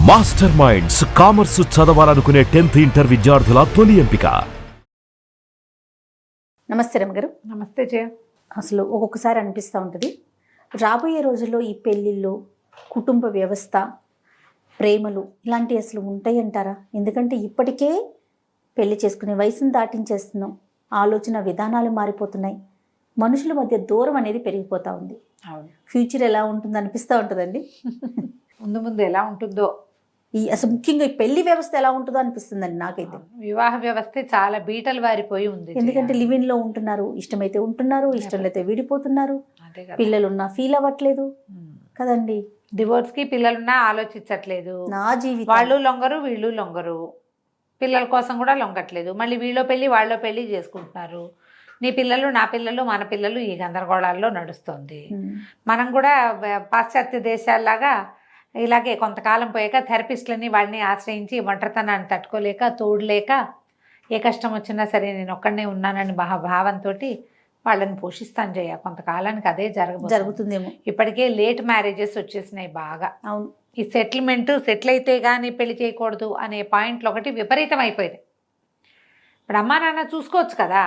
Master minds commerce చదవాలనుకునే 10th inter విద్యార్థుల తొలి ఎంపిక. నమస్తే రమగారు. నమస్తే జయ. అసలు ఒక్కొక్కసారి అనిపిస్తూ ఉంటుంది, రాబోయే రోజుల్లో ఈ పెళ్ళిళ్ళు, కుటుంబ వ్యవస్థ, ప్రేమలు ఇలాంటివి అసలు ఉంటాయి అంటారా? ఎందుకంటే ఇప్పటికే పెళ్లి చేసుకునే వయసును దాటించేస్తున్నాం, ఆలోచన విధానాలు మారిపోతున్నాయి, మనుషుల మధ్య దూరం అనేది పెరిగిపోతూ ఉంది. అవును, ఫ్యూచర్ ఎలా ఉంటుందో అనిపిస్తూ ఉంటుందండి. ముందు ముందు ఎలా ఉంటుందో, అసలు ముఖ్యంగా ఈ పెళ్లి వ్యవస్థ ఎలా ఉంటుందో అనిపిస్తుందండి నాకైతే. వివాహ వ్యవస్థ చాలా బీటలు వారిపోయి ఉంది. ఎందుకంటే లివిన్ లో ఉంటున్నారు, ఇష్టమైతే ఉంటున్నారు, ఇష్టం లేకపోతే విడిపోతున్నారు, పిల్లలు ఉన్నా ఫీల్ అవ్వట్లేదు కదండి. డివోర్స్ కి పిల్లలున్నా ఆలోచించట్లేదు. నా జీవితం వాళ్ళు లొంగరు, వీళ్ళు లొంగరు, పిల్లల కోసం కూడా లొంగట్లేదు. మళ్ళీ వీళ్ళో పెళ్ళి వాళ్ళో పెళ్ళి చేసుకుంటున్నారు. నీ పిల్లలు నా పిల్లలు మన పిల్లలు ఈ గందరగోళాల్లో నడుస్తుంది. మనం కూడా పాశ్చాత్య దేశాల్లాగా ఇలాగే కొంతకాలం పోయాక థెరపిస్ట్లని వాళ్ళని ఆశ్రయించి ఒంటరితనాన్ని తట్టుకోలేక, తోడులేక, ఏ కష్టం వచ్చినా సరే నేను ఒక్కడనే ఉన్నానని భావంతో వాళ్ళని పోషిస్తాను చేయ. కొంతకాలానికి అదే జరుగుతుందేమో. ఇప్పటికే లేట్ మ్యారేజెస్ వచ్చేసినాయి బాగా. అవును, ఈ సెటిల్ అయితే కానీ పెళ్లి చేయకూడదు అనే పాయింట్లు ఒకటి విపరీతం అయిపోయింది. ఇప్పుడు అమ్మా నాన్న చూసుకోవచ్చు కదా,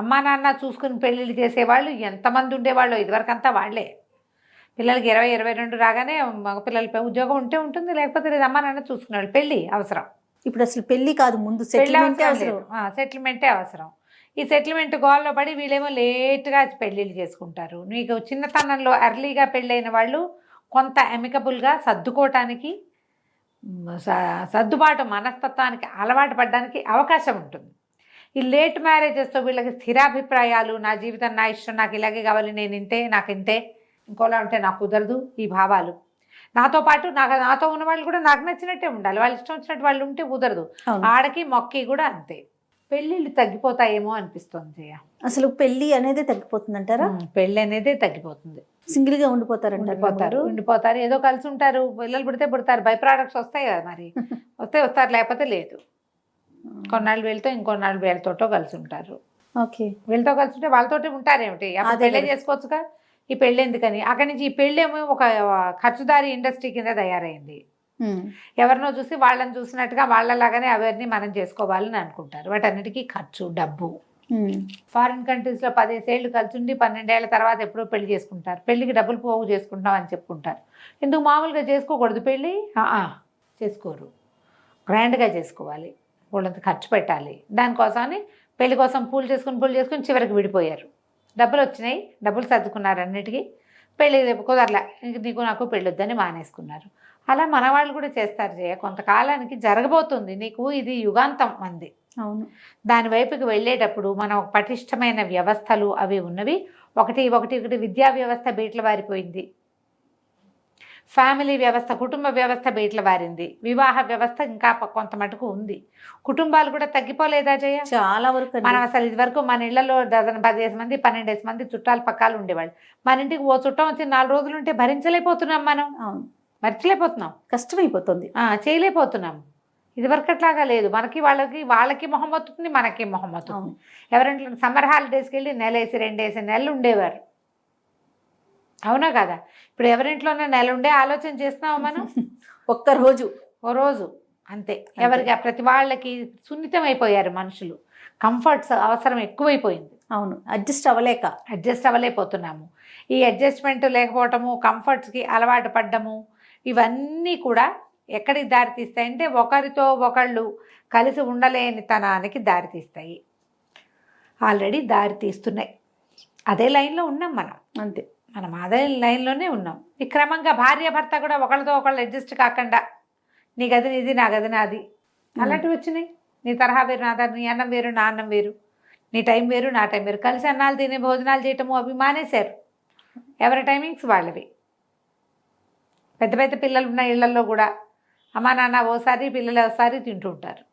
అమ్మా నాన్న చూసుకుని పెళ్ళిళ్ళు చేసేవాళ్ళు ఎంతమంది ఉండేవాళ్ళు. ఇదివరకంతా వాళ్ళే. పిల్లలకి 20-22 రాగానే మగపిల్లలపై ఉద్యోగం ఉంటే ఉంటుంది, లేకపోతే లేదు, అమ్మా నాన్న చూసుకున్నాడు. పెళ్ళి అవసరం. ఇప్పుడు అసలు పెళ్లి కాదు, ముందు సెటిల్మెంటే అవసరం. ఈ సెటిల్మెంట్ గోల్లో పడి వీళ్ళేమో లేట్గా పెళ్ళిళ్ళు చేసుకుంటారు. మీకు చిన్నతనంలో ఎర్లీగా పెళ్ళైన వాళ్ళు కొంత అమికబుల్గా సర్దుకోవటానికి, సర్దుబాటు మనస్తత్వానికి అలవాటు పడడానికి అవకాశం ఉంటుంది. ఈ లేట్ మ్యారేజెస్తో వీళ్ళకి స్థిరాభిప్రాయాలు, నా జీవితం నా ఇష్టం, నాకు ఇలాగే కావాలి, నేను ఇంతే, నాకు ఇంతే, ఇంకోలా ఉంటే నాకు కుదరదు, ఈ భావాలు. నాతో పాటు నాతో ఉన్న వాళ్ళు కూడా నాకు నచ్చినట్టే ఉండాలి, వాళ్ళు ఇష్టం వచ్చినట్టు వాళ్ళు ఉంటే కుదరదు. ఆడకి మొక్కి కూడా అంతే. పెళ్ళిళ్ళు తగ్గిపోతాయేమో అనిపిస్తుంది జయ. అసలు పెళ్ళి అనేది తగ్గిపోతుంది అంటారా? పెళ్ళి అనేది తగ్గిపోతుంది. సింగిల్ గా ఉండిపోతారు, ఏదో కలిసి ఉంటారు, పిల్లలు పుడతారు, బై ప్రోడక్ట్స్ వస్తాయి కదా, మరి వస్తే వస్తారు, లేకపోతే లేదు. కొన్నాళ్ళు వీళ్ళతో, ఇంకొన్నాళ్ళు వీళ్ళతోటో కలిసి ఉంటారు. ఓకే, వీళ్ళతో కలిసి ఉంటే వాళ్ళతోటి ఉంటారేమిటి, పెళ్ళే చేసుకోవచ్చుగా. ఈ పెళ్ళి ఎందుకని అక్కడి నుంచి ఈ పెళ్ళేమో ఒక ఖర్చుదారి ఇండస్ట్రీ కింద తయారైంది. ఎవరినో చూసి వాళ్ళని చూసినట్టుగా వాళ్ళలాగానే అవన్నీ మనం చేసుకోవాలని అనుకుంటారు. వాటన్నిటికీ ఖర్చు, డబ్బు. ఫారిన్ కంట్రీస్లో 15 ఏళ్ళు కలిసి ఉండి 12 ఏళ్ల తర్వాత ఎప్పుడో పెళ్లి చేసుకుంటారు. పెళ్లికి డబ్బులు పోగు చేసుకుంటాం అని చెప్పుకుంటారు. ఎందుకు మామూలుగా చేసుకోకూడదు పెళ్ళి? చేసుకోరు, గ్రాండ్గా చేసుకోవాలి, వాళ్ళంత ఖర్చు పెట్టాలి. దానికోసమని పెళ్లి కోసం పూలు చేసుకుని చివరికి విడిపోయారు. డబ్బులు వచ్చినాయి, డబ్బులు సర్దుకున్నారు, అన్నిటికీ పెళ్ళి కుదరలే, నీకు నాకు పెళ్ళొద్దని మానేసుకున్నారు. అలా మన వాళ్ళు కూడా చేస్తారు జయ. కొంతకాలానికి జరగబోతుంది. నీకు ఇది యుగాంతం మంది. అవును, దాని వైపుకి వెళ్ళేటప్పుడు మనం పటిష్టమైన వ్యవస్థలు అవి ఉన్నవి. ఒకటి విద్యా వ్యవస్థ బీట్ల వారిపోయింది, ఫ్యామిలీ వ్యవస్థ, కుటుంబ వ్యవస్థ బీట్ల వారింది, వివాహ వ్యవస్థ ఇంకా కొంత మటుకు ఉంది. కుటుంబాలు కూడా తగ్గిపోలేదా జయ? చాలా వరకు. మనం అసలు ఇది వరకు మన ఇళ్లలో 10 మంది 12 మంది చుట్టాలు పక్కాలు ఉండేవాళ్ళు. మన ఇంటికి ఓ చుట్టం వచ్చి 4 రోజులు ఉంటే భరించలేకపోతున్నాం మనం. మర్చిలేకపోతున్నాం, కష్టమైపోతుంది, చేయలేకపోతున్నాం. ఇదివరకట్లాగా లేదు. మనకి వాళ్ళకి మొహం వస్తుంది, మనకి మొహం వస్తుంది. ఎవరింట్లో సమ్మర్ హాలిడేస్కి వెళ్ళి 1 నెల 2 నెలలు ఉండేవారు, అవునా కదా? ఇప్పుడు ఎవరింట్లోనే నెల ఉండే ఆలోచన చేస్తున్నావు మనం? ఓ రోజు అంతే. ఎవరికి ప్రతి వాళ్ళకి సున్నితం అయిపోయారు మనుషులు. కంఫర్ట్స్ అవసరం ఎక్కువైపోయింది. అవును, అడ్జస్ట్ అవ్వలేకపోతున్నాము. ఈ అడ్జస్ట్మెంట్ లేకపోవటము, కంఫర్ట్స్కి అలవాటు పడ్డము, ఇవన్నీ కూడా ఎక్కడికి దారితీస్తాయంటే ఒకరితో ఒకళ్ళు కలిసి ఉండలేని తనానికి దారితీస్తాయి. ఆల్రెడీ దారితీస్తున్నాయి. అదే లైన్లో ఉన్నాం మనం, అంతే. మనం అదే లైన్లోనే ఉన్నాం. ఈ క్రమంగా భార్య భర్త కూడా ఒకళ్ళతో ఒకళ్ళు అడ్జస్ట్ కాకుండా, నీ గది నీది, నా గది నాది, అలాంటివి వచ్చినాయి. నీ తరహా వేరు, నా నీ అన్నం వేరు, నా అన్నం వేరు, నీ టైం వేరు, నా టైం వేరు, కలిసి అన్నాలు తినే భోజనాలు చేయటము అవి మానేశారు. ఎవరి టైమింగ్స్ వాళ్ళవి. పెద్ద పెద్ద పిల్లలు ఉన్న ఇళ్లలో కూడా అమ్మా నాన్న ఓసారి, పిల్లలు ఒకసారి తింటూ ఉంటారు.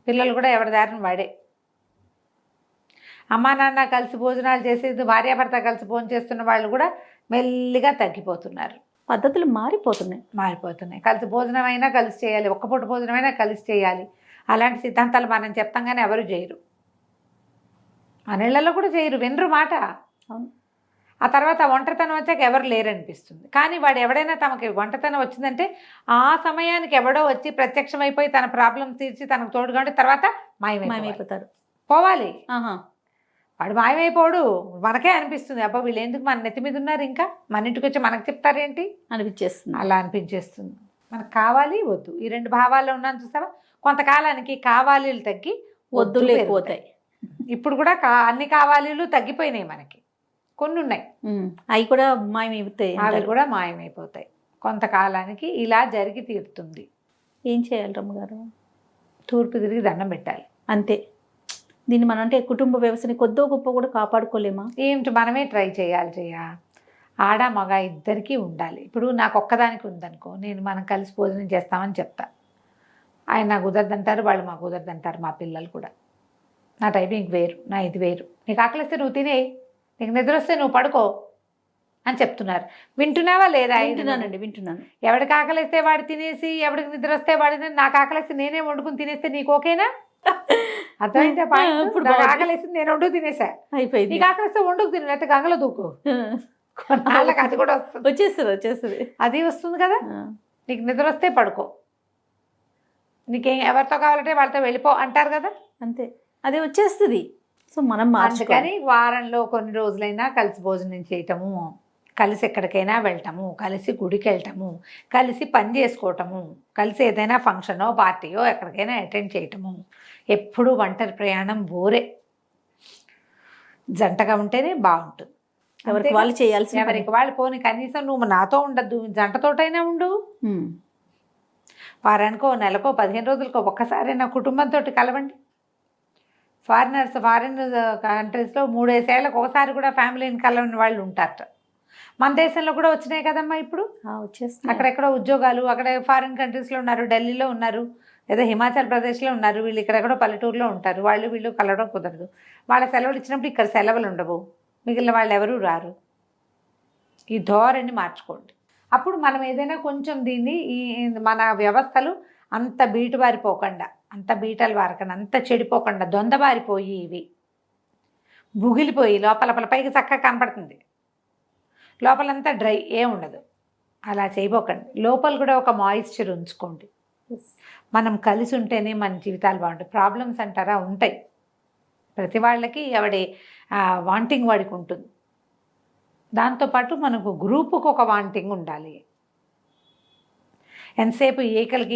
పిల్లలు కూడా ఎవరి దారిని వాడే. అమ్మా నాన్న కలిసి భోజనాలు చేసేది, భార్యాభర్త కలిసి భోజనం చేస్తున్న వాళ్ళు కూడా మెల్లిగా తగ్గిపోతున్నారు. పద్ధతులు మారిపోతున్నాయి. కలిసి భోజనం అయినా కలిసి చేయాలి, ఒక్క పూట భోజనం అయినా కలిసి చేయాలి. అలాంటి సిద్ధాంతాలు మనం చెప్తాం కానీ ఎవరు చేయరు. మన ఇళ్లలో కూడా చేయరు, వినరు మాట. ఆ తర్వాత ఒంటరితనం వచ్చాక ఎవరు లేరనిపిస్తుంది. కానీ వాడు ఎవడైనా తమకి ఒంటరితనం వచ్చిందంటే ఆ సమయానికి ఎవడో వచ్చి ప్రత్యక్షమైపోయి తన ప్రాబ్లం తీర్చి తనకు తోడుగా ఉంటే తర్వాత మాయమైపోతారు. పోవాలి. ఆహా. వాడు మాయమైపోడు. మనకే అనిపిస్తుంది అబ్బా వీళ్ళు ఎందుకు మన నెత్తి మీద ఉన్నారు, ఇంకా మన ఇంటికి వచ్చి మనకు చెప్తారేంటి అనిపించేస్తుంది. అలా అనిపించేస్తుంది. మనకు కావాలి వద్దు ఈ రెండు భావాల్లో ఉన్నాను చూసావా. కొంతకాలానికి కావాలీలు తగ్గి వద్దులు లేకపోతాయి. ఇప్పుడు కూడా అన్ని కావాలీలు తగ్గిపోయినాయి, మనకి కొన్ని ఉన్నాయి, అవి కూడా మాయమైపోతాయి. అవి కూడా మాయమైపోతాయి. కొంతకాలానికి ఇలా జరిగి తీరుతుంది. ఏం చేయాలి రమ్మగారు? తూర్పు తిరిగి దండం పెట్టాలి అంతే. దీన్ని మనం అంటే కుటుంబ వ్యవస్థని కొద్దో గొప్ప కూడా కాపాడుకోలేమా? ఏమిటి మనమే ట్రై చేయాలి. ఆడ మగ ఇద్దరికీ ఉండాలి. ఇప్పుడు నాకు ఒక్కదానికి ఉందనుకో, నేను మనం కలిసి భోజనం చేస్తామని చెప్తా. ఆయన నాకు కుదరదంటారు, వాళ్ళు మాకు కుదరదంటారు. మా పిల్లలు కూడా నా టైమింగ్ వేరు, నా ఇది వేరు. నీకు ఆకలిస్తే నువ్వు తినేయి, నీకు నిద్ర వస్తే నువ్వు పడుకో అని చెప్తున్నారు. వింటున్నావా లేదా? వింటున్నానండి, వింటున్నాను. ఎవడికి ఆకలిస్తే వాడు తినేసి, ఎవడికి నిద్ర వస్తే వాడి, నాకు ఆకలిస్తే నేనే వండుకుని తినేస్తే నీకు ఓకేనా? అర్థమైందా? ఇప్పుడు ఆకలిస్తే నేను వండుకు తినేసా, అయిపోయింది. నీకు ఆకలిస్తే వండుకు తిను, లేకపోతే గంగలో దూకు. వాళ్ళకి అది కూడా వస్తుంది, వచ్చేస్తుంది. అది వస్తుంది కదా. నీకు నిద్ర వస్తే పడుకో, నీకేం ఎవరితో కావాలంటే వాళ్ళతో వెళ్ళిపో అంటారు కదా, అంతే, అదే వచ్చేస్తుంది. సో మనం మార్చుకొని వారంలో కొన్ని రోజులైనా కలిసి భోజనం చేయటము, కలిసి ఎక్కడికైనా వెళ్ళటము, కలిసి గుడికి వెళ్ళటము, కలిసి పని చేసుకోవటము, కలిసి ఏదైనా ఫంక్షనో పార్టీయో ఎక్కడికైనా అటెండ్ చేయటము. ఎప్పుడూ ఒంటరి ప్రయాణం బోరే, జంటగా ఉంటేనే బాగుంటుంది. ఎవరికి వాళ్ళు చేయాల్సి, ఎవరికి వాళ్ళు. పోనీ కనీసం నువ్వు నాతో ఉండద్దు, జంటతోటైనా ఉండు. వారానికో నెలకో 15 రోజులకో ఒక్కసారి నా కుటుంబంతో కలవండి. ఫారిన్ కంట్రీస్లో 3-5 ఏళ్ళకి ఒకసారి కూడా ఫ్యామిలీని కలవని వాళ్ళు ఉంటారట. మన దేశంలో కూడా వచ్చినాయి కదమ్మా ఇప్పుడు, వచ్చేస్తుంది. అక్కడెక్కడో ఉద్యోగాలు, అక్కడ ఫారిన్ కంట్రీస్లో ఉన్నారు, ఢిల్లీలో ఉన్నారు, లేదా హిమాచల్ ప్రదేశ్లో ఉన్నారు. వీళ్ళు ఇక్కడెక్కడో పల్లెటూరులో ఉంటారు. వీళ్ళు కలవడం కుదరదు. వాళ్ళ సెలవులు ఇచ్చినప్పుడు ఇక్కడ సెలవులు ఉండవు, మిగిలిన వాళ్ళు ఎవరూ రారు. ఈ ధోరణి మార్చుకోండి. అప్పుడు మనం ఏదైనా కొంచెం దీన్ని మన వ్యవస్థలు అంత బీటుబారిపోకుండా, అంత బీటలు వారకుండా, అంత చెడిపోకుండా, దొందబారిపోయి ఇవి బుగిలిపోయి లోపల పైకి చక్కగా కనపడుతుంది, లోపలంతా డ్రై ఉండదు. అలా చేయబోకండి. లోపల కూడా ఒక మాయిశ్చర్ ఉంచుకోండి. మనం కలిసి ఉంటేనే మన జీవితాలు బాగుంటాయి. ప్రాబ్లమ్స్ అంటారా ఉంటాయి, ప్రతి వాళ్ళకి ఎవడి వాంటింగ్ వాడికి ఉంటుంది. దాంతోపాటు మనకు గ్రూపుకు ఒక వాంటింగ్ ఉండాలి. ఎంతసేపు ఈకలు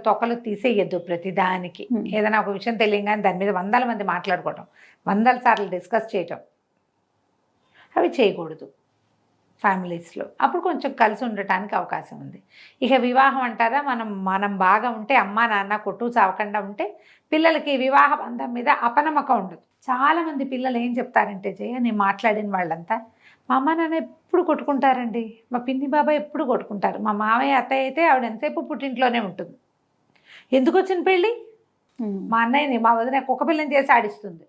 తొక్కలు తీసేయద్దు. ప్రతిదానికి ఏదైనా ఒక విషయం తెలియగానే దాని మీద 100 మంది మాట్లాడుకోవటం, 100 సార్లు డిస్కస్ చేయటం, అవి చేయకూడదు ఫ్యామిలీస్లో. అప్పుడు కొంచెం కలిసి ఉండటానికి అవకాశం ఉంది. ఇక వివాహం అంటారా, మనం బాగా ఉంటే, అమ్మా నాన్న కొట్టు చావకుండా ఉంటే పిల్లలకి వివాహ బంధం మీద అపనమ్మకం ఉండదు. చాలామంది పిల్లలు ఏం చెప్తారంటే, నేను మాట్లాడిన వాళ్ళంతా మా అమ్మ నాన్న ఎప్పుడు కొట్టుకుంటారండి, మా పిన్ని బాబాయ్ ఎప్పుడు కొట్టుకుంటారు, మా మామయ్య అత్తయ్య అయితే ఆవిడ ఎంతసేపు పుట్టింట్లోనే ఉంటుంది. ఎందుకు వచ్చిన పెళ్ళి? మా అన్నయ్యని, మా వదిన కుక్క పిల్లని చేసి ఆడిస్తుంది,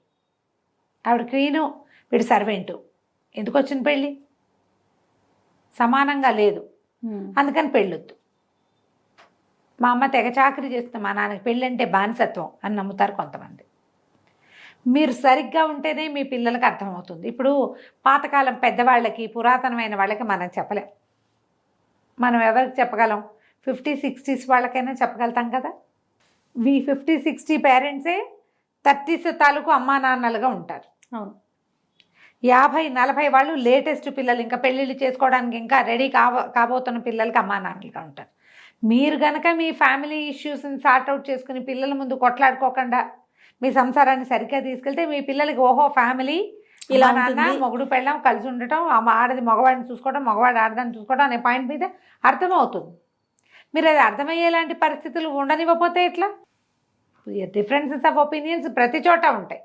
ఆవిడ క్వీను, వీడు సర్వెంటు. ఎందుకు వచ్చిన పెళ్ళి? సమానంగా లేదు, అందుకని పెళ్ళొద్దు. మా అమ్మ తెగ చాకరీ చేస్తుంది, మా నాన్నకి పెళ్ళి అంటే బానిసత్వం అని నమ్ముతారు కొంతమంది. మీరు సరిగ్గా ఉంటేనే మీ పిల్లలకి అర్థమవుతుంది. ఇప్పుడు పాతకాలం పెద్దవాళ్ళకి, పురాతనమైన వాళ్ళకి మనం చెప్పలేం. మనం ఎవరికి చెప్పగలం? 50-60s వాళ్ళకైనా చెప్పగలుగుతాం కదా. 50-60 పేరెంట్సే 30s తాలూకు అమ్మా నాన్నలుగా ఉంటారు. అవును. 50-40 వాళ్ళు లేటెస్ట్ పిల్లలు, ఇంకా పెళ్ళిళ్ళు చేసుకోవడానికి ఇంకా రెడీ కాబోతున్న పిల్లలకి అమ్మా నాన్నలుగా ఉంటారు. మీరు కనుక మీ ఫ్యామిలీ ఇష్యూస్ని సార్ట్అవుట్ చేసుకుని పిల్లల ముందు కొట్లాడుకోకుండా మీ సంసారాన్ని సరిగ్గా తీసుకెళ్తే మీ పిల్లలకి ఓహో ఫ్యామిలీ ఇలా నాన్న మొగుడు పెళ్ళం కలిసి ఉండటం, ఆడది మగవాడిని చూసుకోవడం, మగవాడు ఆడదాన్ని చూసుకోవడం అనే పాయింట్ మీద అర్థమవుతుంది. మీరు అది అర్థమయ్యేలాంటి పరిస్థితులు ఉండనివ్వకపోతే ఎట్లా? డిఫరెన్సెస్ ఆఫ్ ఒపీనియన్స్ ప్రతి చోట ఉంటాయి.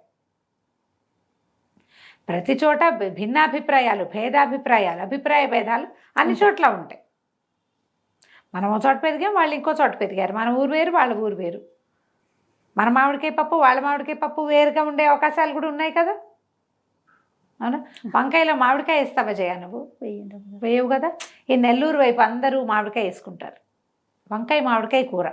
ప్రతి చోట భిన్నాభిప్రాయాలు, భేదాభిప్రాయాలు, అభిప్రాయ భేదాలు అన్ని చోట్ల ఉంటాయి. మనం ఒక చోట పెరిగాం, వాళ్ళు ఇంకో చోట పెరిగారు. మన ఊరు వేరు, వాళ్ళ ఊరు వేరు. మన మామిడికాయ పప్పు, వాళ్ళ మామిడికాయ పప్పు వేరుగా ఉండే అవకాశాలు కూడా ఉన్నాయి కదా. అవునా? వంకాయలో మామిడికాయ వేస్తావా జయ? నువ్వు వేయవు కదా. ఈ నెల్లూరు వైపు అందరూ మామిడికాయ వేసుకుంటారు, వంకాయ మామిడికాయ కూర.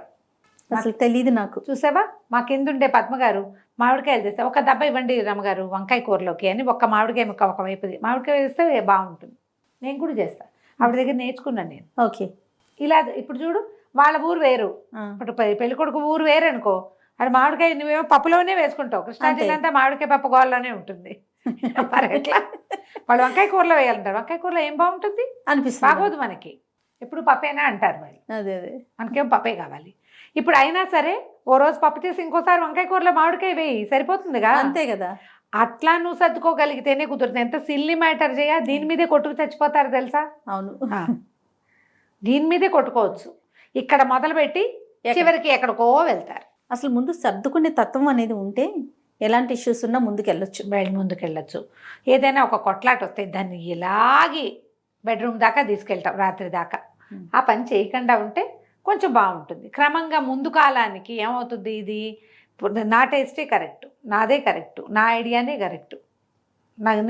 అసలు తెలియదు నాకు. చూసావా, మా కింద ఉండే పద్మ గారు మామిడికాయలు తెస్తే ఒక దెబ్బ ఇవ్వండి రమ్మగారు వంకాయ కూరలోకి అని ఒక్క మామిడికాయ ముక్క ఒకవైపుది మామిడికాయ వేస్తే బాగుంటుంది. నేను కూడా చేస్తాను, ఆవిడ దగ్గర నేర్చుకున్నాను నేను. ఓకే, ఇలా ఇప్పుడు చూడు, వాళ్ళ ఊరు వేరు, ఇప్పుడు పెళ్లి కొడుకు ఊరు వేరు అనుకో, అది మామిడికాయ నువ్వేమో పప్పులోనే వేసుకుంటావు, కృష్ణా జిల్లా అంతా మామిడికాయ పప్పు గోళ్ళలోనే ఉంటుంది. మరి ఎట్లా వాళ్ళు వంకాయ కూరలో వేయాలంటారు, వంకాయ కూరలో ఏం బాగుంటుంది అనిపిస్తుంది. బాగోదు మనకి, ఎప్పుడు పప్పేనా అంటారు వాళ్ళు. అదే అదే, మనకేం పప్పే కావాలి. ఇప్పుడు అయినా సరే ఓ రోజు పప్పు తీసి ఇంకోసారి వంకాయ కూరలో మామిడికాయ వేయి, సరిపోతుందిగా. అంతే కదా. అట్లా నువ్వు సర్దుకోగలిగితేనే కుదురుతుంది. ఎంత సిల్లీ మ్యాటర్ చేయ, దీని మీదే కొట్టుకు చచ్చిపోతారు తెలుసా. అవును, దీని మీదే కొట్టుకోవచ్చు, ఇక్కడ మొదలుపెట్టి చివరికి ఎక్కడికో వెళ్తారు. అసలు ముందు సర్దుకునే తత్వం అనేది ఉంటే ఎలాంటి ఇష్యూస్ ఉన్నా ముందుకెళ్ళచ్చు. ఏదైనా ఒక కొట్లాట వస్తే దాన్ని ఇలాగి బెడ్రూమ్ దాకా తీసుకెళ్తాం, రాత్రి దాకా. ఆ పని చేయకుండా ఉంటే కొంచెం బాగుంటుంది. క్రమంగా ముందు కాలానికి ఏమవుతుంది, ఇది నా టేస్టే కరెక్ట్, నాదే కరెక్ట్, నా ఐడియానే కరెక్ట్,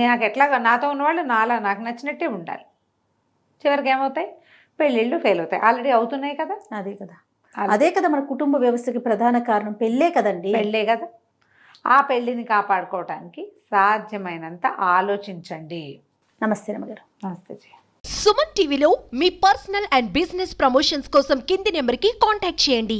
నాకు ఎట్లా నాతో ఉన్నవాళ్ళు నాలా నాకు నచ్చినట్టే ఉండాలి. చివరికి ఏమవుతాయి, పెళ్ళిళ్ళు ఫెయిల్ అవుతాయి. ఆల్రెడీ అవుతున్నాయి కదా. అదే కదా మన కుటుంబ వ్యవస్థకి ప్రధాన కారణం, పెళ్ళే కదండి. పెళ్ళే కదా. ఆ పెళ్ళిని కాపాడుకోవటానికి సాధ్యమైనంత ఆలోచించండి. నమస్తే రమ్మగారు. నమస్తే జీ. సుమన్ టీవీలో మీ పర్సనల్ అండ్ బిజినెస్ ప్రమోషన్స్ కోసం కింది నెంబర్కి కాంటాక్ట్ చేయండి.